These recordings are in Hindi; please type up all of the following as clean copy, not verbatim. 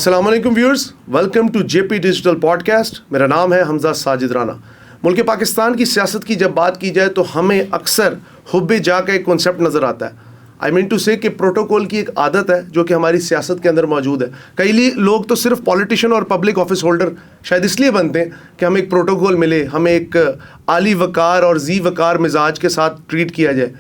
अस्सलाम वालेकुम viewers, welcome to JP digital podcast. मेरा नाम है हमजा साजिद राना। मुल्क पाकिस्तान की सियासत की जब बात की जाए तो हमें अक्सर हुब्बे जा का एक कॉन्सेप्ट नज़र आता है। आई मीन टू से कि प्रोटोकॉल की एक आदत है जो कि हमारी सियासत के अंदर मौजूद है। कई लोग तो सिर्फ पॉलिटिशियन और पब्लिक ऑफिस होल्डर शायद इसलिए बनते हैं कि हमें एक प्रोटोकॉल मिले, हमें एक आली वकार और जी वकार मिजाज के साथ ट्रीट किया जाए।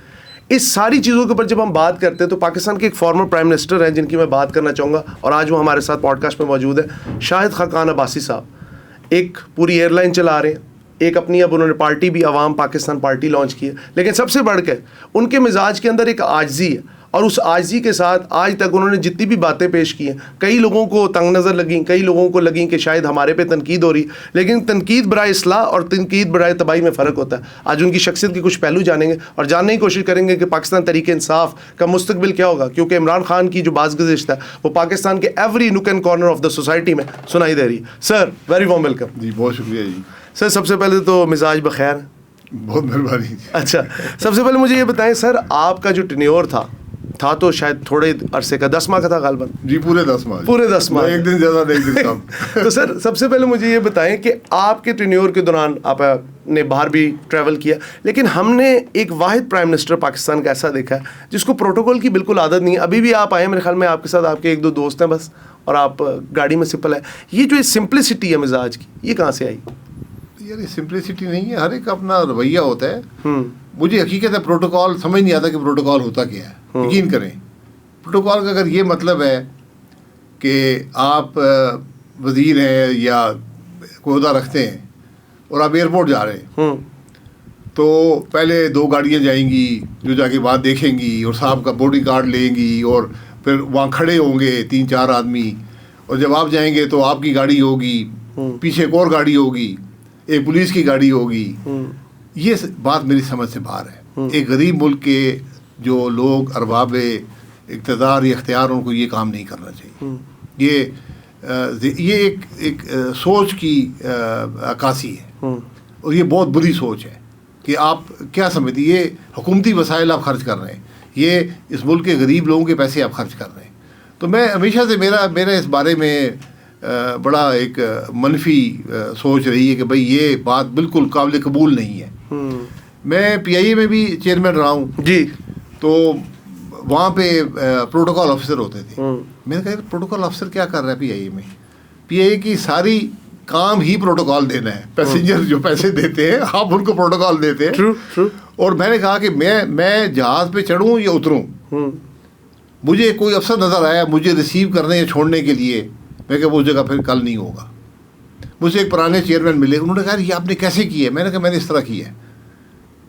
इस सारी चीज़ों के ऊपर जब हम बात करते हैं तो पाकिस्तान के एक फॉर्मर प्राइम मिनिस्टर हैं जिनकी मैं बात करना चाहूँगा और आज वो हमारे साथ पॉडकास्ट में मौजूद है, शाहिद खाकान अब्बासी साहब। एक पूरी एयरलाइन चला रहे हैं, एक अपनी अब उन्होंने पार्टी भी अवाम पाकिस्तान पार्टी लॉन्च की है, लेकिन सबसे बढ़कर उनके मिजाज के अंदर एक आजिज़ी है और उस आजिज़ी के साथ आज तक उन्होंने जितनी भी बातें पेश की हैं, कई लोगों को तंग नज़र लगी, कई लोगों को लगी कि शायद हमारे पे तनकीद हो रही, लेकिन तनकीद बराए इस्लाह और तनकीद बराए तबाही में फ़र्क होता है। आज उनकी शख्सियत के कुछ पहलू जानेंगे और जानने की कोशिश करेंगे कि पाकिस्तान तहरीक इंसाफ का मुस्तकबिल क्या होगा, क्योंकि इमरान खान की जो बाज़-गुज़िश्त है वो पाकिस्तान के every nook and corner of the society में सुनाई दे रही है। Sir, very warm welcome. जी, बहुत शुक्रिया जी। सर, सबसे पहले तो मिजाज बखैर। बहुत मेहरबानी। अच्छा, सबसे पहले मुझे ये बताएं सर, आपका जो टेन्योर था तो शायद थोड़े अरसे का 10 माह का था गालबन? जी, पूरे 10 माह। पूरे 10 माह, एक दिन ज़्यादा एक दिन कम। तो सर, सबसे पहले मुझे ये बताएं कि आपके टेन्योर के दौरान आपने बाहर भी ट्रैवल किया, लेकिन हमने एक वाहिद प्राइम मिनिस्टर पाकिस्तान का ऐसा देखा है जिसको प्रोटोकॉल की बिल्कुल आदत नहीं है। अभी भी आप आए, मेरे ख्याल में आपके साथ आपके एक दो दोस्त हैं बस, और आप गाड़ी में सिंपल है। ये जो सिंपलिसिटी है मिजाज की, ये कहाँ से आई? यार, ये सिंपलिसिटी नहीं है, हर एक अपना रवैया होता है। मुझे हकीकत है प्रोटोकॉल समझ नहीं आता कि प्रोटोकॉल होता क्या है। यकीन करें, प्रोटोकॉल का अगर ये मतलब है कि आप वज़ीर हैं या कोई ओहदा रखते हैं और आप एयरपोर्ट जा रहे हैं, तो पहले 2 गाड़ियाँ जाएंगी जो जाके बाद देखेंगी और साहब का बोर्डिंग कार्ड लेंगी और फिर वहाँ खड़े होंगे 3-4 आदमी, और जब आप जाएंगे तो आपकी गाड़ी होगी, पीछे एक और गाड़ी होगी, एक पुलिस की गाड़ी होगी। ये बात मेरी समझ से बाहर है। एक गरीब मुल्क के जो लोग अरबाब इक़्तिदार या इख्तियार, उनको ये काम नहीं करना चाहिए। ये एक सोच की अक्कासी है और ये बहुत बुरी सोच है कि आप क्या समझते, ये हुकूमती वसाइल आप खर्च कर रहे हैं, ये इस मुल्क के गरीब लोगों के पैसे आप खर्च कर रहे हैं। तो मैं हमेशा से मेरा इस बारे में बड़ा एक मनफी सोच रही है कि भाई ये बात बिल्कुल काबिल कबूल नहीं है। मैं PIA में भी चेयरमैन रहा हूँ जी, तो वहाँ पे प्रोटोकॉल ऑफिसर होते थे। मैंने कहा प्रोटोकॉल ऑफिसर क्या कर रहा है PIA में? PIA की सारी काम ही प्रोटोकॉल देना है। पैसेंजर जो पैसे देते हैं आप उनको प्रोटोकॉल देते हैं। true. और मैंने कहा कि मैं जहाज़ पे चढ़ूँ या उतरूँ, मुझे कोई अफसर नज़र आया मुझे रिसीव करने या छोड़ने के लिए, मैं कहा वो जगह फिर कल नहीं होगा। मुझे एक पुराने चेयरमैन मिले, उन्होंने कहा ये आपने कैसे किया है? मैंने कहा मैंने इस तरह किया है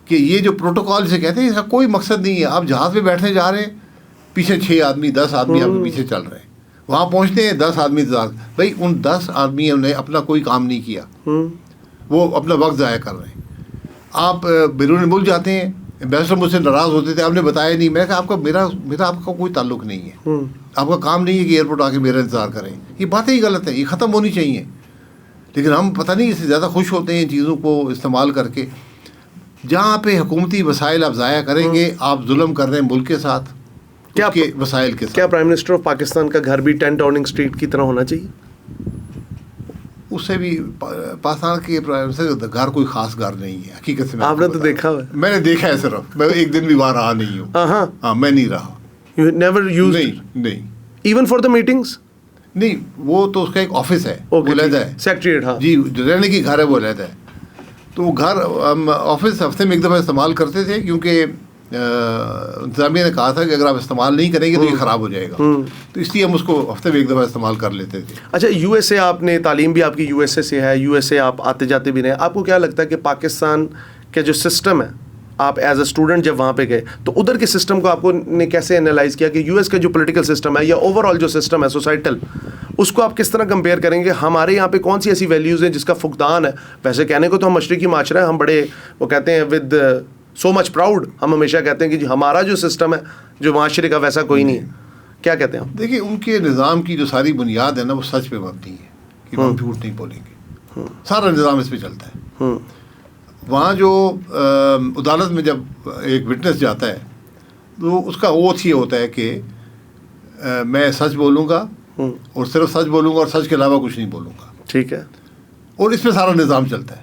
कि ये जो प्रोटोकॉल से कहते हैं इसका कोई मकसद नहीं है। आप जहाज़ पे बैठने जा रहे हैं, पीछे 6 आदमी 10 आदमी आपके पीछे चल रहे हैं, वहाँ पहुँचते हैं 10 आदमी इंतजार। भाई उन 10 आदमियों ने अपना कोई काम नहीं किया, वो अपना वक्त ज़ाया कर रहे हैं। आप बैरून मुल्क जाते हैं, एम्बेसडर मुझसे नाराज़ होते थे, आपने बताया नहीं। मैंने कहा मेरा आपका कोई ताल्लुक़ नहीं है, आपका काम नहीं है कि एयरपोर्ट आके मेरा इंतज़ार करें। ये बातें ही गलत है, ये ख़त्म होनी चाहिए। लेकिन हम पता नहीं इससे ज़्यादा खुश होते हैं इन चीज़ों को इस्तेमाल करके। जहाँ पे हुकूमती वसाइल आप ज़ाया करेंगे, आप जुल्म कर रहे हैं मुल्क के साथ, क्या के वसाइल के साथ। क्या प्राइम मिनिस्टर ऑफ पाकिस्तान का घर भी 10 डाउनिंग स्ट्रीट की तरह होना चाहिए? उससे भी पाकिस्तान के प्राइम मिनिस्टर का घर कोई ख़ास घर नहीं है हकीकत से। आपने तो देखा है? मैंने देखा है सिर्फ, मैं एक दिन भी वहाँ रहा नहीं हूँ। हाँ, मैं नहीं रहा। You never used? नहीं। Even for the meetings? नहीं, वो तो उसका एक ऑफिस है, वो अलग है। सेक्रेटरीट, हाँ जी, रहने की घर है वो अलग है। तो वो घर हम ऑफिस हफ्ते में एक दफ़ा इस्तेमाल करते थे, क्योंकि इंतज़ामिया ने कहा था कि अगर आप इस्तेमाल नहीं करेंगे तो ये ख़राब हो जाएगा, तो इसलिए हम उसको हफ्ते में एक दफ़ा इस्तेमाल कर लेते थे। अच्छा, USA आपने तालीम भी आपकी USA से है, USA आप आते जाते भी रहे, आपको क्या लगता है कि पाकिस्तान के जो सिस्टम है, आप एज अ स्टूडेंट जब वहाँ पे गए तो उधर के सिस्टम को आपको ने कैसे एनालाइज किया कि US का जो पॉलिटिकल सिस्टम है या ओवरऑल जो सिस्टम है सोसाइटल, उसको आप किस तरह कंपेयर करेंगे? हमारे यहाँ पे कौन सी ऐसी वैल्यूज़ हैं जिसका फुकदान है? वैसे कहने को तो हम मशरिकी माशरा है, हम बड़े वो कहते हैं विद सो मच प्राउड, हम हमेशा कहते हैं कि जी हमारा जो सिस्टम है जो माशरे का वैसा कोई नहीं है। क्या कहते हैं आप? देखिए, उनके निज़ाम की जो सारी बुनियाद है ना, वो सच पे मबनी है कि हम झूठ नहीं बोलेंगे। सारा निज़ाम इस पर चलता है। वहाँ जो अदालत में जब एक विटनेस जाता है तो उसका ओथ ये होता है कि मैं सच बोलूँगा, और सिर्फ सच बोलूँगा और सच के अलावा कुछ नहीं बोलूँगा। ठीक है। और इसमें सारा निज़ाम चलता है।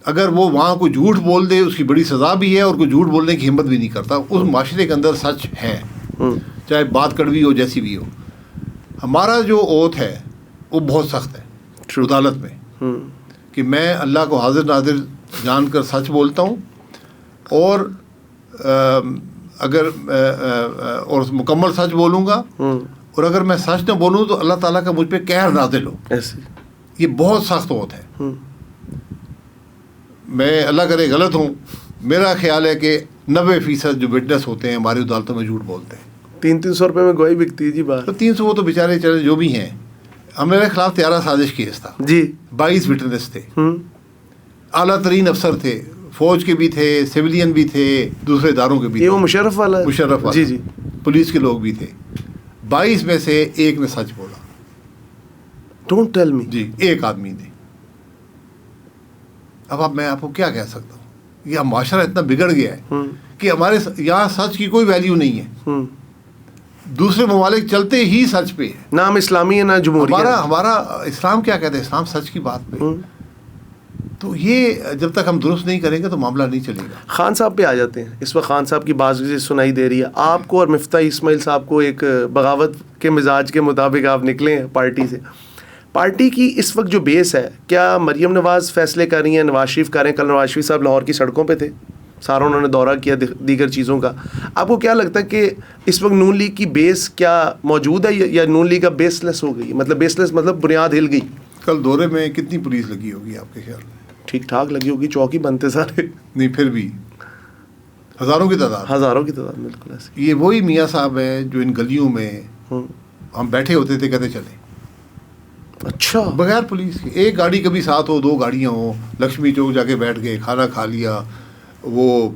अगर वो वहाँ कोई झूठ बोल दे उसकी बड़ी सज़ा भी है, और कोई झूठ बोलने की हिम्मत भी नहीं करता। उस माशरे के अंदर सच है, चाहे बात कड़वी हो जैसी भी हो। हमारा जो ओथ है वो बहुत सख्त है अदालत में, कि मैं अल्लाह को हाजिर नाजिर जानकर सच बोलता हूँ, और और मुकम्मल सच बोलूँगा, और अगर मैं सच न बोलूँ तो अल्लाह ताला का मुझ पे कहर नाज़िल हो। ये बहुत सख्त ओथ है। मैं अल्लाह करे गलत हूँ, मेरा ख्याल है कि 90% जो विटनेस होते हैं हमारी अदालतों में झूठ बोलते हैं। 300 रुपये में गवाही बिकती है जी बाहर। तो 300 वो तो बेचारे चले जो भी हैं। मेरे खिलाफ 13 साजिश केस था जी, 22 विटनेस थे, आला तरीन अफसर थे, फौज के भी थे, सिविलियन भी थे, दूसरे इदारों के भी ये थे। वो मुशर्रफ वाला है? मुशर्रफ वाला, जी जी। पुलिस के लोग भी थे। 22 में से एक ने सच बोला। Don't tell me. जी, एक आदमी ने। अब मैं आपको क्या कह सकता हूँ, यह माशरा इतना बिगड़ गया है कि हमारे यहाँ सच की कोई वैल्यू नहीं है। दूसरे ममालिक चलते ही सच पे है। नाम इस्लामी है ना जमहूरियत। हमारा इस्लाम क्या कहते हैं, इस्लाम सच की बात पे। तो ये जब तक हम दुरुस्त नहीं करेंगे तो मामला नहीं चलेगा। खान साहब पे आ जाते हैं। इस वक्त खान साहब की बाज़ सुनाई दे रही है आपको, और मिफ्ता इस्माइल साहब को एक बगावत के मिजाज के मुताबिक आप निकले हैं पार्टी से। पार्टी की इस वक्त जो बेस है, क्या मरियम नवाज़ फैसले कर रही हैं, नवाज शरीफ कर रहे हैं? कल नवाज शरीफ साहब लाहौर की सड़कों पे थे, सारा उन्होंने दौरा किया दीगर चीज़ों का। आपको क्या लगता है कि इस वक्त नून लीग की बेस क्या मौजूद है, या नून लीग का बेसलेस हो गई? मतलब बेसलेस मतलब बुनियाद हिल गई। कल दौरे में कितनी पुलिस लगी होगी आपके ख्याल में? ठीक ठाक लगी होगी, चौकी बनते सारे नहीं, फिर भी हज़ारों की तादाद। हज़ारों की तादाद, बिल्कुल ऐसे। ये वही मियाँ साहब हैं जो इन गलियों में हम बैठे होते थे, कहते चले। अच्छा, बगैर पुलिस के। एक गाड़ी कभी साथ हो, 2 गाड़ियाँ हो, लक्ष्मी चौक जाके बैठ गए, खाना खा लिया, वो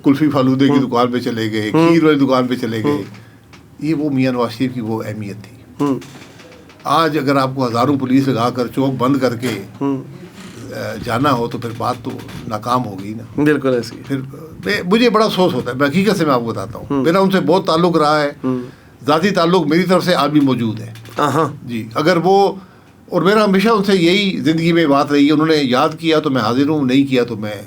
कुल्फ़ी फालूदे की दुकान पे चले गए, खीर वाली दुकान पे चले गए। ये वो मियाँ नवाज शरीफ की वो अहमियत थी। आज अगर आपको हज़ारों पुलिस लगा कर चौक बंद करके जाना हो तो फिर बात तो नाकाम हो गई ना। बिल्कुल ऐसी। फिर मुझे बड़ा अफसोस होता है। मैं हकीकत से मैं आपको बताता हूँ, मेरा उनसे बहुत ताल्लुक़ रहा है, ज़ाती ताल्लुक़ मेरी तरफ से आज भी मौजूद है। जी, अगर वो, और मेरा हमेशा उनसे यही ज़िंदगी में बात रही है, उन्होंने याद किया तो मैं हाजिर हूँ, नहीं किया तो मैं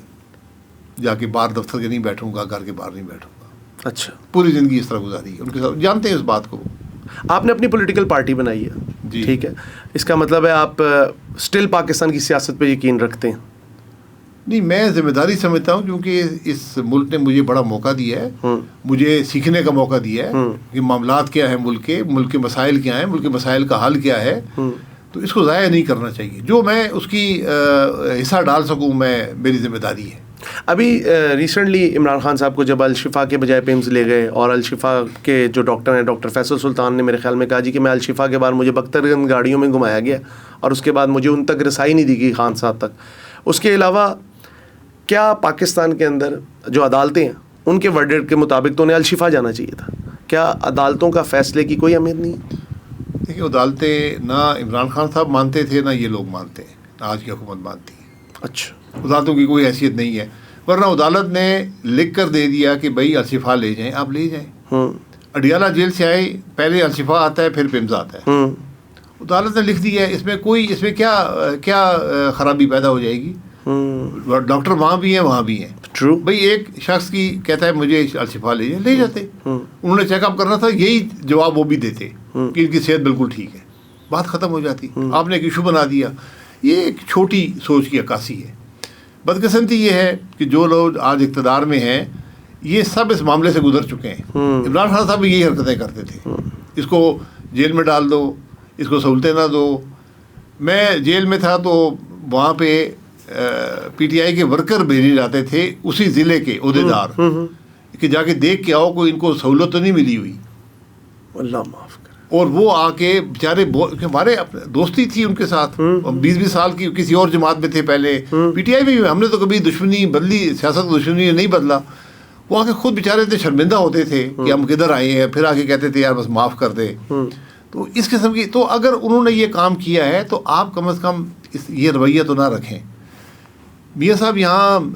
जाके बाहर दफ्तर के नहीं बैठूँगा, घर के बाहर नहीं बैठूँगा। अच्छा, पूरी ज़िंदगी इस तरह गुजारी है उनके साथ, जानते हैं इस बात को। आपने अपनी पॉलिटिकल पार्टी बनाई है, ठीक है, इसका मतलब है आप स्टिल पाकिस्तान की सियासत पे यकीन रखते हैं? नहीं, मैं जिम्मेदारी समझता हूँ, क्योंकि इस मुल्क ने मुझे बड़ा मौका दिया है, मुझे सीखने का मौका दिया है कि मामलात क्या है, मुल्क के मसाइल क्या हैं, मुल्क के मसाइल का हल क्या है। तो इसको ज़ाया नहीं करना चाहिए। जो मैं उसकी हिस्सा डाल सकूँ, मेरी जिम्मेदारी है। अभी रिसेंटली इमरान खान साहब को जब अल-शिफा के बजाय पिम्स ले गए, और अल-शिफा के जो डॉक्टर हैं, डॉक्टर फैसल सुल्तान ने मेरे ख्याल में कहा जी कि मैं अल-शिफा के बाद मुझे बख्तरगंज गाड़ियों में घुमाया गया, और उसके बाद मुझे उन तक रसाई नहीं दी गई, खान साहब तक। उसके अलावा क्या पाकिस्तान के अंदर जो अदालतें हैं उनके वर्डिक्ट के मुताबिक तो उन्हें अल-शिफा जाना चाहिए था? क्या अदालतों का फैसले की कोई अहमियत नहीं? देखिए, अदालतें ना इमरान खान साहब मानते थे, ना ये लोग मानते हैं, ना आज की हुकूमत मानती है। अच्छा, अदालतों की कोई हैसियत नहीं है। वरना अदालत ने लिख कर दे दिया कि भाई अल-शिफा ले जाएं, आप ले जाएं। अडियाला जेल से आए, पहले अल-शिफा आता है, फिर पिम्स आता है। अदालत ने लिख दिया है, इसमें क्या खराबी पैदा हो जाएगी? डॉक्टर वहाँ भी हैं, वहाँ भी हैं। ट्रू। भाई एक शख्स की कहता है मुझे अल-शिफा ले जाते। उन्होंने चेकअप करना था, यही जवाब वो भी देते कि इनकी सेहत बिल्कुल ठीक है, बात ख़त्म हो जाती। आपने एक इशू बना दिया। ये एक छोटी सोच की अक्कासी है। बदकिस्मती ये है कि जो लोग आज इक़्तिदार में हैं, ये सब इस मामले से गुजर चुके हैं। इमरान खान साहब भी यही हरकतें करते थे, इसको जेल में डाल दो, इसको सहूलतें ना दो। मैं जेल में था तो वहाँ पे PTI के वर्कर भेजे जाते थे, उसी ज़िले के ओहदेदार, कि जाके देख के आओ कोई इनको सहूलत तो नहीं मिली हुई। अल्लाह माफ़ करे। और वो आके बेचारे, हमारे अपने दोस्ती थी उनके साथ, 20-20 साल की, किसी और जमात में थे पहले, PTI में हमने तो कभी दुश्मनी बदली, सियासत दुश्मनी नहीं बदला। वो आके खुद बेचारे थे, शर्मिंदा होते थे कि हम किधर आए हैं, फिर आके कहते थे यार बस माफ़ कर दे। तो इस किस्म की, तो अगर उन्होंने ये काम किया है तो आप कम अज़ कम ये रवैया तो ना रखें। मियाँ साहब यहाँ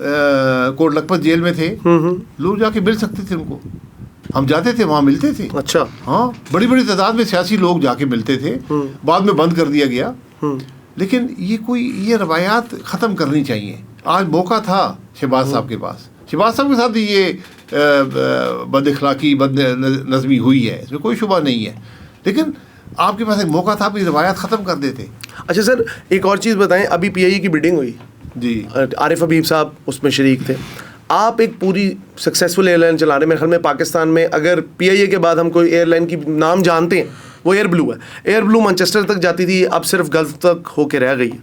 कोट लखपत जेल में थे, लोग जाके मिल सकते थे उनको, हम जाते थे, वहाँ मिलते थे। अच्छा। हाँ, बड़ी बड़ी तादाद में सियासी लोग जाके मिलते थे, बाद में बंद कर दिया गया। लेकिन ये रवायात ख़त्म करनी चाहिए। आज मौका था शहबाज साहब के पास, शहबाज साहब के साथ भी ये बदअखलाकी बदनज़मी हुई है, इसमें कोई शुबा नहीं है, लेकिन आपके पास एक मौका था, आप ये रवायात ख़त्म कर देते। अच्छा सर, एक और चीज़ बताएं, अभी PIA की बिडिंग हुई जी, आरिफ हबीब साहब उसमें शरीक थे। आप एक पूरी सक्सेसफुल एयरलाइन चला रहे हैं। मेरे ख्याल में पाकिस्तान में अगर PIA के बाद हम कोई एयरलाइन की नाम जानते हैं वो एयर ब्लू है। एयर ब्लू मैनचेस्टर तक जाती थी, अब सिर्फ गल्फ तक होके रह गई है।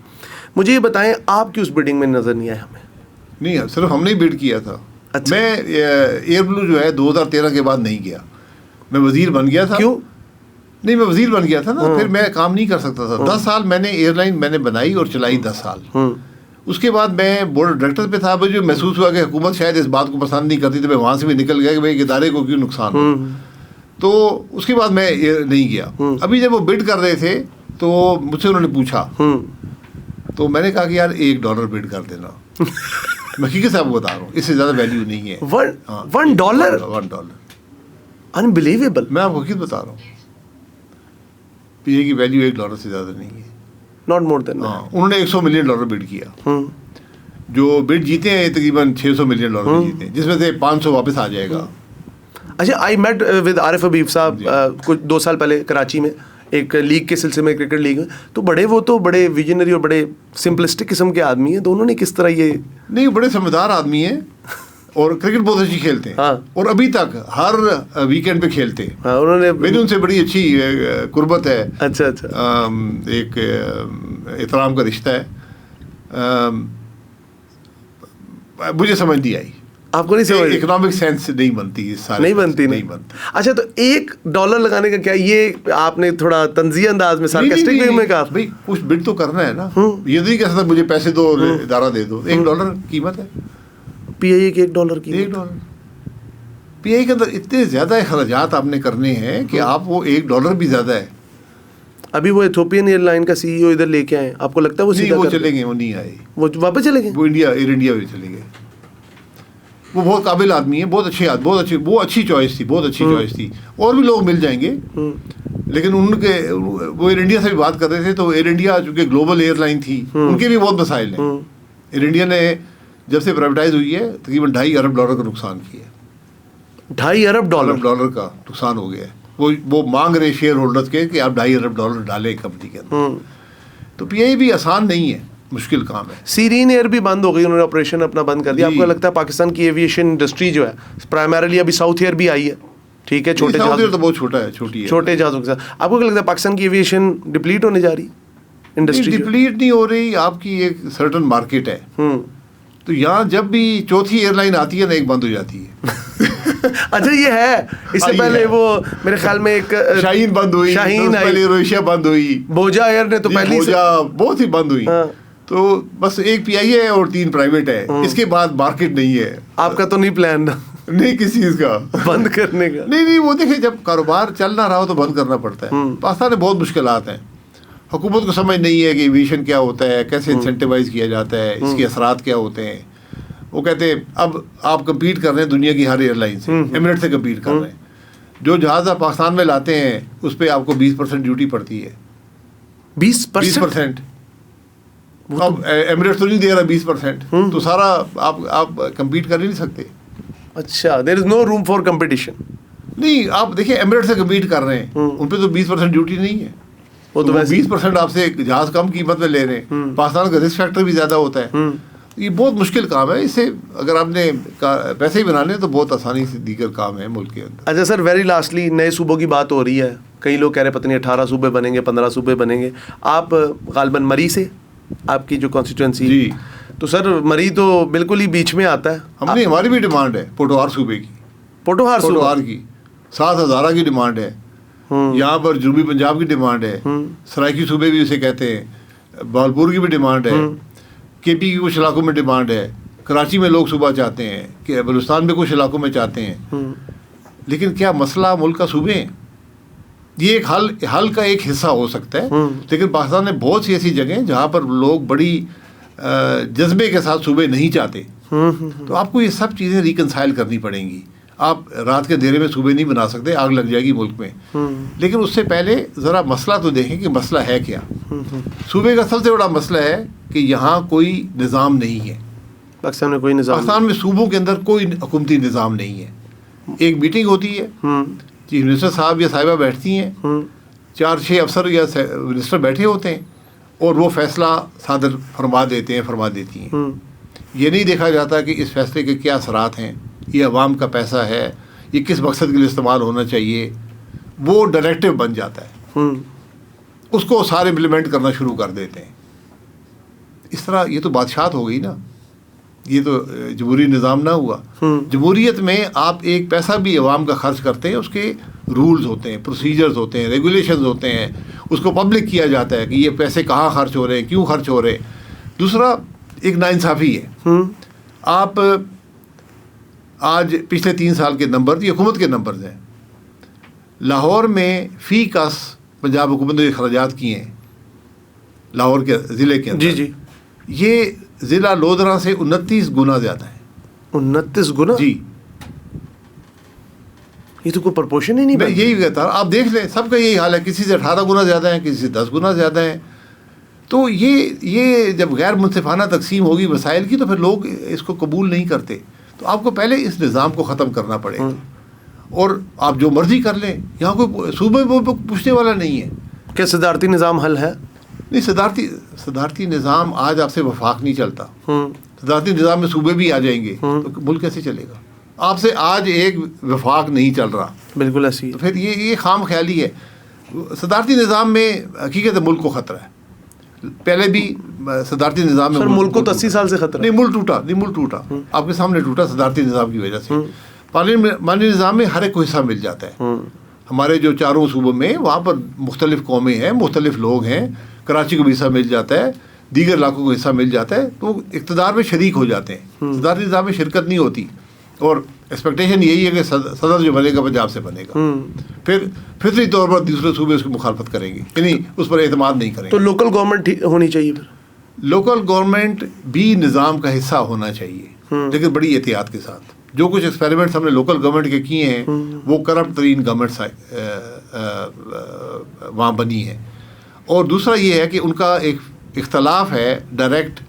मुझे ये बताएं, आपकी उस बिडिंग में नज़र नहीं आया हमें? नहीं, सिर्फ हमने ही बिड किया था। अच्छा। मैं एयर ब्लू जो है 2013 के बाद नहीं गया, मैं वज़ीर बन गया था। क्यों? नहीं, मैं वज़ीर बन गया था ना, फिर मैं काम नहीं कर सकता था। 10 साल मैंने एयरलाइन बनाई और चलाई, 10 साल। उसके बाद मैं बोर्ड ऑफ डायरेक्टर पे था। मुझे महसूस हुआ कि हुकूमत शायद इस बात को पसंद नहीं करती, तो मैं वहाँ से भी निकल गया कि भाई इदारे को क्यों नुकसान हो। तो उसके बाद मैं नहीं गया। अभी जब वो बिड कर रहे थे तो मुझसे उन्होंने पूछा, तो मैंने कहा कि यार $1 बिड कर देना। मैं हकीकत से आपको बता रहा हूँ, इससे ज़्यादा वैल्यू नहीं है। $1? $1 अनबिलीवेबल। मैं आपको हकीकत बता रहा हूँ, PIA की वैल्यू $1 से ज़्यादा नहीं है। Not more than. हाँ, उन्होंने $100 मिलियन बिड किया। जो बिड जीते हैं तकरीबन $600 मिलियन जीते हैं, जिसमें से 500 वापस आ जाएगा। अच्छा, आई मेट विद आरिफ हबीब साहब कुछ 2 साल पहले कराची में, एक लीग के सिलसिले में, क्रिकेट लीग में। तो वो तो बड़े विजनरी और बड़े सिंपलिस्टिक किस्म के आदमी हैं। दोनों ने किस तरह ये, नहीं, बड़े समझदार आदमी हैं और क्रिकेट बहुत अच्छी खेलते हैं। हाँ। और अभी तक हर वीकेंड पे खेलते हैं। हाँ, उन्होंने, मेरी उनसे बड़ी अच्छी कुर्बत है। अच्छा। एक एहतराम का रिश्ता है। मुझे समझ नहीं आई। आपको नहीं समझ? इकोनॉमिक सेंस नहीं बनती, सारे नहीं बनती। अच्छा, तो $1 लगाने का क्या, ये आपने थोड़ा तंज़िया अंदाज में, सार्कास्टिक वे में कहा? भाई कुछ बिड तो करना है ना। ये नहीं कह सकता मुझे पैसे दो और इदारा दे दो। $1 कीमत है PIA की, $1 की। $1 PIA के अंदर इतने ज़्यादा अखराजात आपने करने हैं कि आप वो $1 भी ज़्यादा है। अभी वो इथोपियन एयरलाइन का CEO इधर लेके आए, आपको लगता है वो सीधा? वो चले गए, वो नहीं आए, वो वापस चले गए। वो एयर इंडिया में चले गए। वो बहुत काबिल आदमी है, बहुत अच्छी, वो अच्छी चॉइस थी, बहुत अच्छी चॉइस थी। और भी लोग मिल जाएंगे, लेकिन वो एयर इंडिया से भी बात कर रहे थे, तो एयर इंडिया चूँकि ग्लोबल एयरलाइन थी, उनके भी बहुत मसाइल हैं। एयर इंडिया ने जब से प्राइवेटाइज हुई है तकरीबन $2.5 अरब का नुकसान किया। $2.5 अरब का नुकसान हो गया है। वो मांग रहे शेयर होल्डर्स के कि आप $2.5 अरब डालें कंपनी के अंदर। तो PIA भी आसान नहीं है, मुश्किल काम है। सीरीन एयर भी बंद हो गई, उन्होंने ऑपरेशन अपना बंद कर दिया। आपको लगता है पाकिस्तान की एविएशन इंडस्ट्री जो है, प्राइमरीली अभी साउथ एयर भी आई है, ठीक है, छोटे जहाज तो बहुत छोटी है, छोटे जहाज़ों के साथ। आपको क्या लगता है पाकिस्तान की एविएशन डिप्लीट होने जा रही? इंडस्ट्री डिप्लीट नहीं हो रही, आपकी एक सर्टन मार्केट है। तो यहाँ जब भी चौथी एयरलाइन आती है ना, एक बंद हो जाती है। अच्छा, ये है। इससे पहले वो मेरे ख्याल में एक शाहीन बंद हुई, शाहीन पहले रोशिया बंद हुई, बोजा एयर ने तो पहले बहुत ही बंद हुई। तो बस एक PIA है और 3 प्राइवेट है। इसके बाद मार्केट नहीं है। आपका तो नहीं प्लान नहीं किसी चीज का बंद करने का? नहीं, वो देखिए, जब कारोबार चल ना रहा हो तो बंद करना पड़ता है। पाकिस्तान में बहुत मुश्किलात हैं। हुकूमत को समझ नहीं है कि एविएशन क्या होता है, कैसे इंसेंटिवाइज किया जाता है, इसके असरात क्या होते हैं। वो कहते हैं अब आप कम्पीट कर रहे हैं दुनिया की हर एयरलाइन से, एमिरेट से कम्पीट कर रहे हैं। जो जहाज़ आप पाकिस्तान में लाते हैं उस पर आपको 20% ड्यूटी पड़ती है। 20%? अब एमिरेट तो नहीं दे रहा 20%, तो सारा आप कम्पीट कर ही नहीं सकते। अच्छा, there is no room for competition. नहीं, आप देखिए, एमिरेट से कम्पीट कर रहे हैं, उन पर तो 20% ड्यूटी नहीं है। वो तो 20% आपसे जहाज़ कम कीमत में ले रहे हैं। पाकिस्तान का रिस्क फैक्टर भी ज़्यादा होता है। ये बहुत मुश्किल काम है। इससे अगर आपने पैसे ही बनाने तो बहुत आसानी से दीगर काम है मुल्क के अंदर। अच्छा सर, वेरी लास्टली, नए सूबों की बात हो रही है। कई लोग कह रहे पता नहीं 18 सूबे बनेंगे, 15 सूबे बनेंगे। आप गालबन मरी से, आपकी जो कॉन्स्टिट्यूंसी जी, तो सर मरी तो बिल्कुल ही बीच में आता है। हमने हमारी भी डिमांड है पोटोहार सूबे की, पोटोहार की 7,000 की डिमांड है। यहाँ पर जनूबी पंजाब की डिमांड है, सराइकी सूबे भी उसे कहते हैं, बालपुर की भी डिमांड है, KP की कुछ इलाकों में डिमांड है, कराची में लोग सूबा चाहते हैं, कि बलूचिस्तान में कुछ इलाकों में चाहते हैं। लेकिन क्या मसला मुल्क का सूबे हैं? ये एक हल का एक हिस्सा हो सकता है। लेकिन पाकिस्तान में बहुत सी ऐसी जगह जहाँ पर लोग बड़ी जज्बे के साथ सूबे नहीं चाहते। तो आपको ये सब चीज़ें रिकंसाइल करनी पड़ेंगी। आप रात के अंधेरे में सूबे नहीं बना सकते, आग लग जाएगी मुल्क में। लेकिन उससे पहले ज़रा मसला तो देखें कि मसला है क्या। सूबे का सबसे बड़ा मसला है कि यहाँ कोई निज़ाम नहीं है। पाकिस्तान में कोई निज़ाम, पाकिस्तान में सूबों के अंदर कोई हुकूमती निज़ाम नहीं है। एक मीटिंग होती है, चीफ मिनिस्टर साहब या साहिबा बैठती हैं, 4-6 अफसर या मिनिस्टर बैठे होते हैं और वो फैसला सादर फरमा देते हैं, फरमा देती हैं। ये नहीं देखा जाता कि इस फैसले के क्या असरात हैं, ये अवाम का पैसा है, ये किस मकसद के लिए इस्तेमाल होना चाहिए। वो डायरेक्टिव बन जाता है, उसको सारे इम्प्लीमेंट करना शुरू कर देते हैं। इस तरह ये तो बादशाहत हो गई ना, ये तो जमहूरी निज़ाम ना हुआ। जमहूरियत में आप एक पैसा भी अवाम का खर्च करते हैं, उसके रूल्स होते हैं, प्रोसीजर्स होते हैं, रेगुलेशंस होते हैं, उसको पब्लिक किया जाता है कि ये पैसे कहाँ खर्च हो रहे हैं, क्यों खर्च हो रहे हैं। दूसरा एक नाइंसाफ़ी है। आप आज पिछले 3 साल के नंबर, ये हुकूमत के नंबर्स हैं। लाहौर में फ़ी कस पंजाब हुकूमत ने अखराजात किए हैं लाहौर के ज़िले के अंदर, जी, ये ज़िला लोधरा से 29 गुना ज़्यादा है। 29 गुना? जी, ये तो कोई प्रपोर्शन ही नहीं। मैं यही कहता हूँ, आप देख लें, सबका यही हाल है। किसी से 18 गुना ज़्यादा है, किसी से 10 गुना ज़्यादा है। तो ये जब गैर मुनसिफाना तकसीम होगी वसाइल की, तो फिर लोग इसको कबूल नहीं करते। तो आपको पहले इस निज़ाम को ख़त्म करना पड़ेगा। और आप जो मर्ज़ी कर लें, यहाँ कोई सूबे में पूछने वाला नहीं है। क्या सदारती निज़ाम हल है? नहीं, सदारती निज़ाम आज आपसे वफाक नहीं चलता। सदारती निज़ाम में सूबे भी आ जाएंगे तो मुल्क कैसे चलेगा? आपसे आज एक वफाक नहीं चल रहा, बिल्कुल ऐसी। तो फिर ये खाम ख्याली है। सदारती निज़ाम में हकीकत है मुल्क को ख़तरा है। पहले भी सदारती निज़ाम में मुल्क को 80 साल से खतरा नहीं, मुल्क टूटा आपके सामने टूटा सदारती निज़ाम की वजह से। पार्लियामानी निज़ाम में हर एक को हिस्सा मिल जाता है। हमारे जो 4 सूबों में, वहाँ पर मुख्तलिफ कौमें हैं, मुख्तलिफ लोग हैं। कराची को भी हिस्सा मिल जाता है, दीगर इलाकों को हिस्सा मिल जाता है, तो इक़्तिदार में शरीक हो जाते हैं। सदारती निज़ाम में शिरकत नहीं होती और एक्सपेक्टेशन यही है कि सदर जो बनेगा पंजाब से बनेगा। फिर फितरी तौर पर दूसरे सूबे उसकी मुखालफत करेंगे, यानी उस पर एतमाद नहीं करेंगे। तो लोकल गवर्नमेंट होनी चाहिए। फिर लोकल गवर्नमेंट भी निज़ाम का हिस्सा होना चाहिए, लेकिन बड़ी एहतियात के साथ। जो कुछ एक्सपेरिमेंट्स हमने लोकल गवर्नमेंट के किए हैं, वो करप्ट तरीन गवर्नमेंट्स वहाँ बनी है। और दूसरा ये है कि उनका एक इख्तलाफ है डायरेक्ट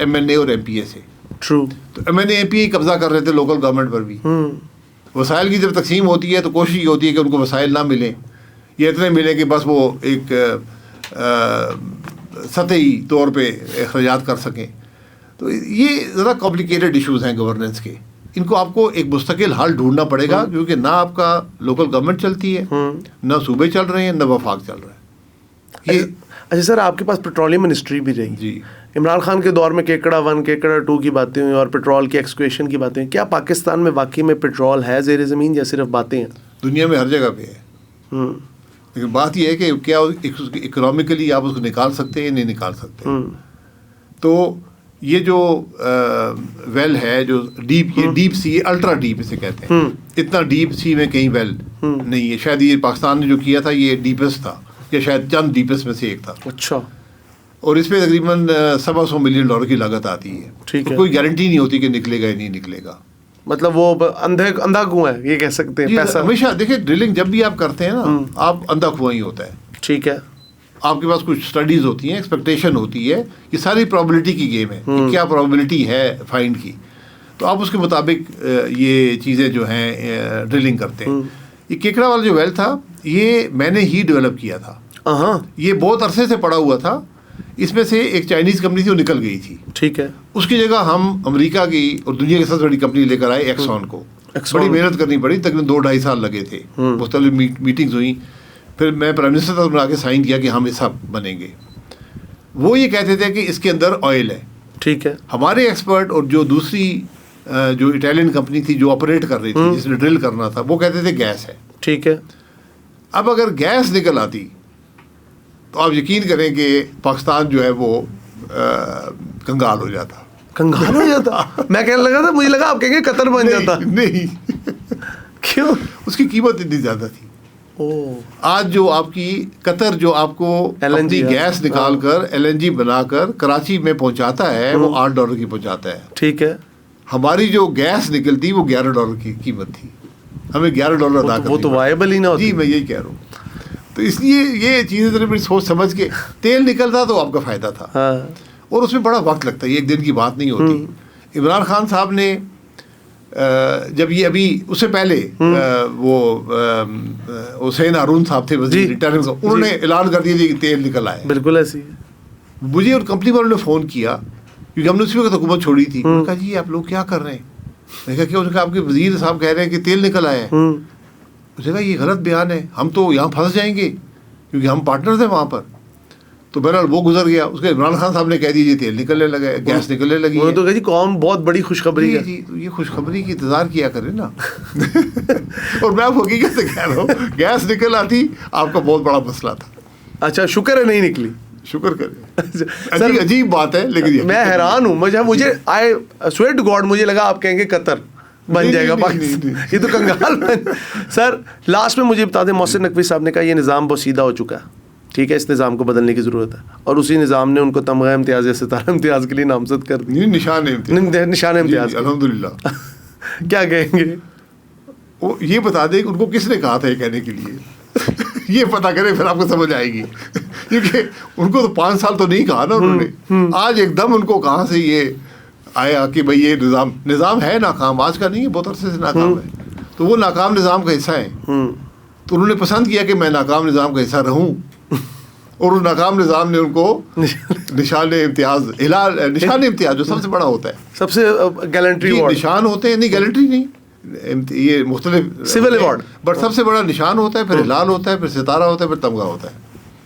MNA और MPA से। ट्रू। तो MNA MPA कब्जा कर रहे थे लोकल गवर्नमेंट पर भी। वसाइल की जब तकसीम होती है तो कोशिश ये होती है कि उनको वसाइल ना मिलें, ये इतने मिले कि बस वो एक सतही तौर पे अखराजात कर सकें। तो ये ज़रा कॉम्प्लिकेटेड इश्यूज़ हैं गवर्नेंस के। इनको आपको एक मुस्तकिल हल ढूंढना पड़ेगा, क्योंकि ना आपका लोकल गवर्नमेंट चलती है, ना सूबे चल रहे हैं, ना वफाक चल रहा है। अच्छा सर, आपके पास पेट्रोलियम मिनिस्ट्री भी रही जी। इमरान खान के दौर में केकड़ा 1 केकड़ा 2 की बातें हुई और पेट्रोल की एक्सक्वेशन की बातें हुई। क्या पाकिस्तान में वाकई में पेट्रोल है ज़ेर ज़मीन या सिर्फ बातें हैं? दुनिया में हर जगह पे है, लेकिन बात यह है कि क्या इकोनॉमिकली आप उसको निकाल सकते हैं, नहीं निकाल सकते। तो ये जो वेल है, जो डीप, ये डीप सी, अल्ट्रा डीप इसे कहते हैं। इतना डीप सी में कहीं वेल नहीं है। शायद ये पाकिस्तान ने जो किया था ये डीपेस्ट था, या शायद चंद डीपेस्ट में से एक था। अच्छा। और इसमें तकरीबन $125 मिलियन की लागत आती है। ठीक है। कोई गारंटी नहीं होती कि निकलेगा या नहीं निकलेगा। मतलब वो अंधा कुआं है, ये कह सकते हैं। पैसा हमेशा देखिए, ड्रिलिंग जब भी आप करते हैं ना, आप अंधा कुआं ही होता है। ठीक है। आपके पास कुछ स्टडीज़ होती हैं, एक्सपेक्टेशन होती है, ये सारी प्रोबेबिलिटी की गेम है कि क्या प्रोबेबिलिटी है फाइंड की, तो आप उसके मुताबिक ये चीज़ें जो हैं ड्रिलिंग करते हैं। ये केकड़ा वाला जो वेल था, ये मैंने ही डेवलप किया था। ये बहुत अरसे से पड़ा हुआ था। इसमें से एक चाइनीज़ कंपनी थी, वो निकल गई थी। ठीक है। उसकी जगह हम अमेरिका की और दुनिया की सबसे बड़ी कंपनी लेकर आए, एक्सॉन को। बड़ी मेहनत करनी पड़ी, तकरीबन 2-2.5 साल लगे थे। मुख्तलिफ मीटिंग्स हुई, फिर मैं प्राइम मिनिस्टर तक आके साइन किया कि हम ऐसा बनेंगे। वो ये कहते थे कि इसके अंदर ऑयल है। ठीक है। हमारे एक्सपर्ट और जो दूसरी जो इटालियन कंपनी थी जो ऑपरेट कर रही थी, जिसने ड्रिल करना था, वो कहते थे गैस है। ठीक है। अब अगर गैस निकल आती तो आप यकीन करें कि पाकिस्तान जो है वो कंगाल हो जाता। कंगाल हो जाता? मैं कहने लगा था, मुझे लगा आप कहेंगे कतर बन जाता। नहीं। क्यों? उसकी कीमत इतनी ज़्यादा थी। आज जो आपकी कतर जो आपको अपनी गैस निकाल कर LNG बनाकर कराची में पहुंचाता है, वो $8 की पहुंचाता है। ठीक है। हमारी जो गैस निकलती वो $11 की कीमत थी। हमें $11 अदा करने वो तो वायबल ही ना होती। जी मैं यही कह रहा हूँ। तो इसलिए ये चीज़ें जरा बड़ी सोच समझ के, तेल निकलता तो आपका फ़ायदा था। हाँ। और उसमें बड़ा वक्त लगता है, ये एक दिन की बात नहीं होती। इमरान खान साहब ने जब ये अभी उससे पहले वो हुसैन हारून साहब थे वज़ीर रिटर्निंग, उन्होंने ऐलान कर दिया कि तेल निकल आया। बिल्कुल ऐसी है। मुझे और कंपनी वालों ने फ़ोन किया, क्योंकि हमने उसी वक्त हुकूमत छोड़ी थी। उन्होंने कहा जी आप लोग क्या कर रहे हैं? मैंने कहा कि उन्होंने कहा आपके वज़ीर साहब कह रहे हैं कि तेल निकल आया है। मुझे कहा ये गलत बयान है, हम तो यहाँ फंस जाएंगे क्योंकि हम पार्टनर थे वहाँ पर। तो बहरहाल वो गुजर गया, उसके इमरान खान साहब ने कह दिया तेल निकलने लगा, गैस निकलने लगी है। तो कहा जी कौन बहुत बड़ी खुशखबरी है। जी तो ये खुशखबरी की इंतज़ार किया करें ना। और मैं आप हकीकत से कह रहा हूँ, गैस निकल आती आपका बहुत बड़ा मसला था। अच्छा शुक्र है नहीं निकली। शुक्र करें। अजीब बात है लेकिन मैं हैरान हूँ। मुझे आई स्वेयर टू गॉड मुझे लगा आप कहेंगे कतर बन जाएगा पाकिस्तान, ये तो कंगाल बन। सर लास्ट में मुझे बता दें, मोहसिन नकवी साहब ने कहा ये निज़ाम बोसीदा हो चुका है, ठीक है, इस निज़ाम को बदलने की ज़रूरत है, और उसी निज़ाम ने उनको तमगा इम्तियाज़ या सितारा इम्तियाज़ के लिए नामजद कर दिया। निशान इम्तियाज़ अल्हम्दुलिल्लाह। क्या कहेंगे? वो ये बता दें उनको किसने कहा था ये कहने के लिए। ये पता करें फिर आपको समझ आएगी। क्योंकि उनको तो 5 साल तो नहीं कहा ना उन्होंने, आज एकदम उनको कहाँ से ये आया कि भाई ये निज़ाम है नाकाम, आज का नहीं है, बहुत अरसे से नाकाम है। तो वो नाकाम निज़ाम का हिस्सा है, तो उन्होंने पसंद किया कि मैं नाकाम निज़ाम का हिस्सा रहूं, और उस नाकाम निज़ाम ने उनको निशान इम्तियाज़ जो सबसे बड़ा होता है, सबसे गैलेंट्री निशान होते हैं, नहीं गैलेंट्री नहीं, ये मुख्तलिफ सिविल अवार्ड, बट सबसे बड़ा निशान होता है, फिर हिलाल होता है, फिर सितारा होता है, फिर तमगा होता है,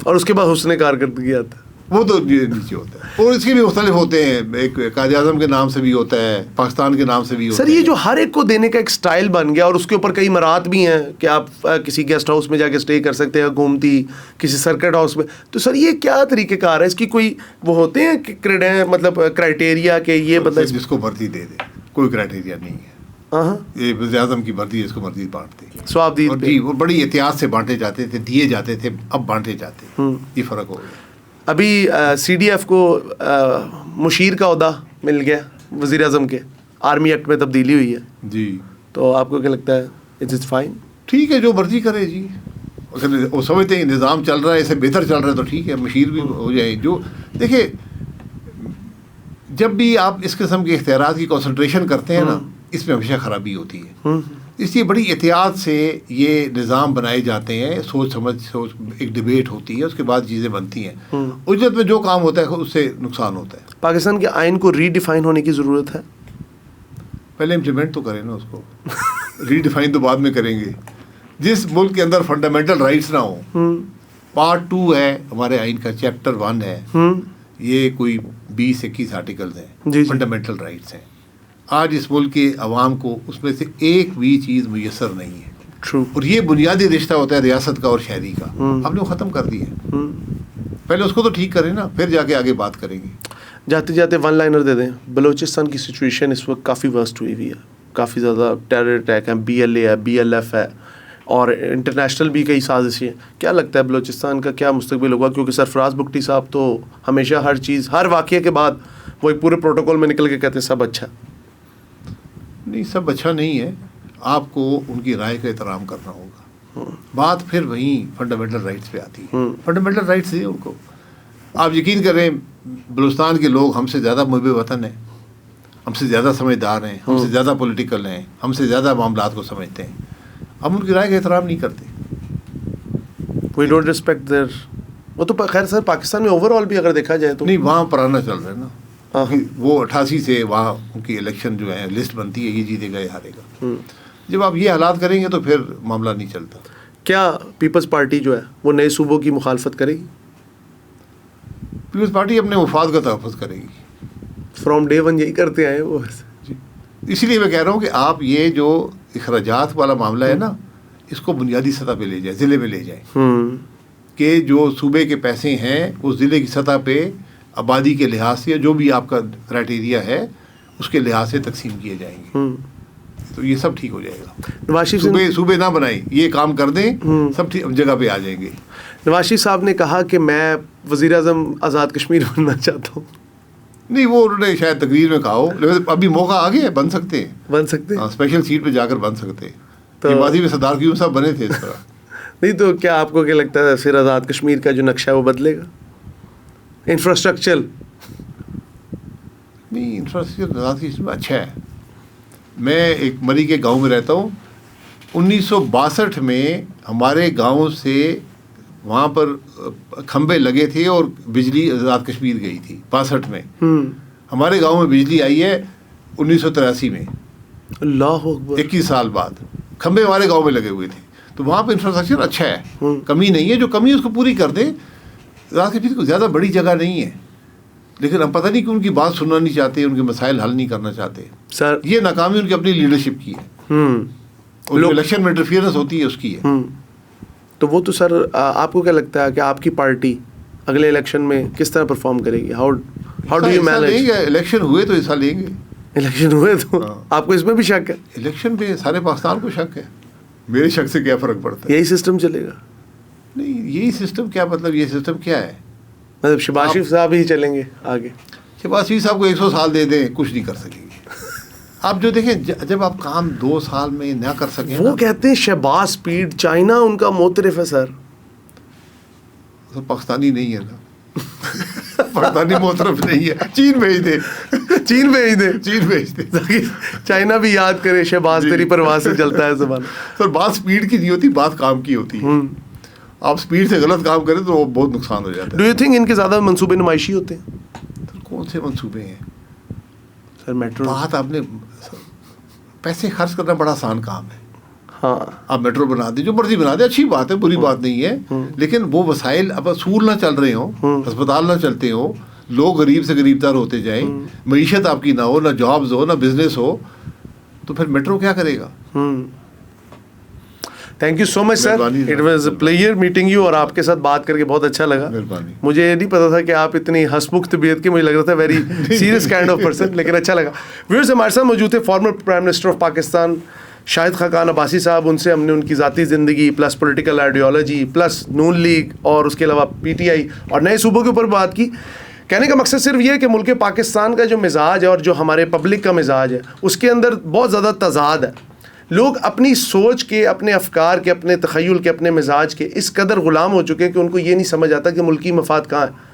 और उसके बाद हुस्न कारकर्दगी आता है, वो तो नीचे होता है। और इसके भी मुख्तलिफ होते हैं, एक कायद आज़म के नाम से भी होता है, पाकिस्तान के नाम से भी होता है। सर ये जो हर एक को देने का एक स्टाइल बन गया, और उसके ऊपर कई मरात भी हैं कि आप किसी गेस्ट हाउस में जाके स्टे कर सकते हैं, घूमती किसी सर्किट हाउस में, तो सर ये क्या तरीक़ेकार है इसकी? कोई वो होते हैं मतलब क्राइटेरिया के ये बंदा जिसको भर्ती दे दे, कोई क्राइटेरिया नहीं है। ये वज़ीर आज़म की भर्ती है, इसको भर्ती बांटते स्वाबदीद जी, वो बड़ी एहतियात से बांटे जाते थे, दिए जाते थे, अब बांटे जाते, ये फ़र्क हो गया। अभी CDF को मुशीर का ओहदा मिल गया वज़ीर आज़म के, आर्मी एक्ट में तब्दीली हुई है जी, तो आपको क्या लगता है? इट्स फाइन, ठीक है, जो मर्जी करे जी। अगर वो समझते हैं निज़ाम चल रहा है, इससे बेहतर चल रहा है तो ठीक है, मुशीर भी हो जाए। जो देखिए, जब भी आप इस किस्म के इख्तियारात की कंसंट्रेशन करते हैं ना, इसमें हमेशा ख़राबी होती है। इसलिए बड़ी एहतियात से ये निज़ाम बनाए जाते हैं, सोच एक डिबेट होती है, उसके बाद चीज़ें बनती हैं। उजरत में जो काम होता है उससे नुकसान होता है। पाकिस्तान के आइन को रीडिफाइन होने की ज़रूरत है। पहले इम्प्लीमेंट तो करें ना उसको। रीडिफाइन तो बाद में करेंगे। जिस मुल्क के अंदर फंडामेंटल राइट्स ना हो, पार्ट 2 है हमारे आइन का, चैप्टर 1 है, ये कोई 20-21 आर्टिकल्स हैं, फंडामेंटल राइट्स हैं। आज इस मुल्क के अवाम को उसमें से एक भी चीज़ मुयसर नहीं है। True. और ये बुनियादी रिश्ता होता है रियासत का और शहरी का, हमने वो ख़त्म कर दिया। पहले उसको तो ठीक करें ना, फिर जाके आगे बात करेंगे। जाते जाते वन लाइनर दे दें, बलूचिस्तान की सिचुएशन इस वक्त काफ़ी वर्स्ट हुई हुई है, काफ़ी ज़्यादा टेरर अटैक हैं, BLA है, BLF है, और इंटरनेशनल भी कई साजिशें हैं। क्या लगता है बलूचिस्तान का क्या मुस्तकबिल होगा? क्योंकि सरफराज बुगटी साहब तो हमेशा हर चीज़, हर वाक़ये के बाद वो एक पूरे प्रोटोकॉल में निकल के कहते हैं सब अच्छा। नहीं, सब अच्छा नहीं है, आपको उनकी राय का एहतराम करना होगा। बात फिर वहीं फंडामेंटल राइट्स पे आती है। फंडामेंटल राइट्स है उनको, आप यकीन करें बलूचिस्तान के लोग हमसे ज़्यादा मुहब्ब वतन हैं, हमसे ज़्यादा समझदार हैं, हमसे ज़्यादा पॉलिटिकल हैं, हमसे ज़्यादा मामलात को समझते हैं, हम उनकी राय का एहतराम नहीं करते। We don't respect there. वो तो खैर सर पाकिस्तान में ओवरऑल भी अगर देखा जाए तो नहीं, वहाँ पुराना चल रहा है ना, वो 88 से वहाँ उनकी इलेक्शन जो है लिस्ट बनती है, ये जीतेगा ये हारेगा। जब आप ये हालात करेंगे तो फिर मामला नहीं चलता। क्या पीपल्स पार्टी जो है वो नए सूबों की मुखालफत करेगी? पीपल्स पार्टी अपने मुफाद का तहफ़्फ़ुज़ करेगी। फ्रॉम डे 1 यही करते आए वो। इसीलिए मैं कह रहा हूँ कि आप ये जो अखराजात वाला मामला है ना, इसको बुनियादी सतह पे ले जाए, ज़िले में ले जाए, कि जो सूबे के पैसे हैं वो ज़िले की सतह पे आबादी के लिहाज से, जो भी आपका क्राइटेरिया है उसके लिहाज से तकसीम किए जाएंगे, तो ये सब ठीक हो जाएगा। नवाज शरीफ सूबे ना बनाए, ये काम कर दें, सब ठीक जगह पे आ जाएंगे। नवाज शरीफ साहब ने कहा कि मैं वज़ीर आज़म आज़ाद कश्मीर बनना चाहता हूँ। नहीं, वो उन्होंने शायद तकरीर में कहा हो, लेकिन अभी मौका आ गया है, बन सकते हैं, बन सकते हैं, स्पेशल सीट पे जाकर बन सकते हैं। तो ये माजी में सरदार क्यूब साहब बने थे इस तरह। नहीं तो क्या आपको क्या लगता है फिर आज़ाद कश्मीर का जो नक्शा है वो बदलेगा इंफ्रास्ट्रक्चर? नहीं, इंफ्रास्ट्रक्चर आज़ाद कश्मीर अच्छा है। मैं एक मरी के गांव में रहता हूँ। 1962 में हमारे गांव से वहाँ पर खंबे लगे थे और बिजली आज़ाद कश्मीर गई थी 62 में। हमारे गांव में बिजली आई है 1983 में, अल्लाह अकबर। 21 साल बाद खंबे हमारे गांव में लगे हुए थे। तो वहाँ पर इंफ्रास्ट्रक्चर अच्छा है, कमी नहीं है। जो कमी है उसको पूरी कर दें। आज़ाद कश्मीर को ज़्यादा बड़ी जगह नहीं है, लेकिन हम पता नहीं कि उनकी बात सुनना नहीं चाहते, उनके मसाइल हल नहीं करना चाहते। सर ये नाकामी उनकी अपनी लीडरशिप की है। और इलेक्शन में इंटरफियरेंस होती है उसकी है। तो वो तो सर आपको क्या लगता है कि आपकी पार्टी अगले इलेक्शन में किस तरह परफॉर्म करेगी? How do you manage? Election हुए तो हिस्सा लेंगे। इलेक्शन हुए तो आपको इसमें भी शक है? इलेक्शन पे सारे पाकिस्तान को शक है, मेरे शक से क्या फ़र्क पड़ता है? यही सिस्टम चलेगा? नहीं, यही सिस्टम क्या मतलब, ये सिस्टम क्या है? मतलब शहबाज शरीफ साहब ही चलेंगे आगे? शहबाज शरीफ साहब को 100 साल दे दें, कुछ नहीं कर सकेंगे। आप जो देखें, जब आप काम 2 साल में ना कर सकें, वो कहते हैं शहबाज स्पीड, चाइना उनका मोतरफ है सर। तो पाकिस्तानी नहीं है ना। पाकिस्तानी मोतरफ नहीं है। चीन भेज दे, चीन भेज दे, चीन भेज दे ताकि चाइना भी याद करे शहबाज तेरी परवाह से चलता है ज़माना। सर बात स्पीड की नहीं होती, बात काम की होती है। आप स्पीड से गलत काम करें तो बहुत नुकसान हो जाता है। डू यू थिंक इनके ज़्यादा मंसूबे नुमाइशी होते हैं? सर कौन से मंसूबे हैं सर? मेट्रो बात आपने, पैसे खर्च करना बड़ा आसान काम है। हाँ, आप मेट्रो बना दें, जो मर्जी बना दें, अच्छी बात है, बुरी बात नहीं है। लेकिन वो वसाइल अब असूल ना चल रहे हों, अस्पताल ना चलते हो, लोग गरीब से गरीबतर होते जाएं, मईशत आपकी ना हो, ना जॉब्स हो, ना बिजनेस हो, तो फिर मेट्रो क्या करेगा? Thank you so much sir, it was a pleasure meeting you. और आपके साथ बात करके बहुत अच्छा लगा। मुझे ये नहीं पता था कि आप इतनी हंसमुख तबीयत के, मुझे लग रहा था very serious kind of person, लेकिन अच्छा लगा। व्यूअर्स, हमारे साथ मौजूद थे former prime minister of Pakistan Shahid Khaqan Abbasi साहब। उनसे हमने उनकी ज़ाती ज़िंदगी प्लस पॉलिटिकल आइडियोलॉजी प्लस नून लीग और उसके अलावा PTI और नए सूबों के ऊपर बात की। कहने का मकसद सिर्फ ये है कि मुल्क पाकिस्तान का जो मिजाज है और जो हमारे पब्लिक का मिजाज है, उसके अंदर बहुत ज़्यादा तज़ाद है। लोग अपनी सोच के, अपने अफकार के, अपने तख़य्युल के, अपने मिजाज के इस कदर ग़ुलाम हो चुके हैं कि उनको ये नहीं समझ आता कि मुल्की मफाद कहाँ है।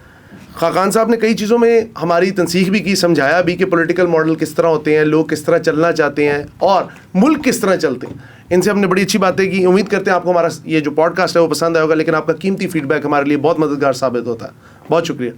खाकान साहब ने कई चीज़ों में हमारी तनसीह भी की, समझाया भी कि पॉलिटिकल मॉडल किस तरह होते हैं, लोग किस तरह चलना चाहते हैं और मुल्क किस तरह चलते हैं। इनसे हमने बड़ी अच्छी बातें की। उम्मीद करते हैं आपको हमारा ये जो पॉडकास्ट है वो पसंद आएगा, लेकिन आपका कीमती फीडबैक हमारे लिए बहुत मददगार साबित होता है। बहुत शुक्रिया।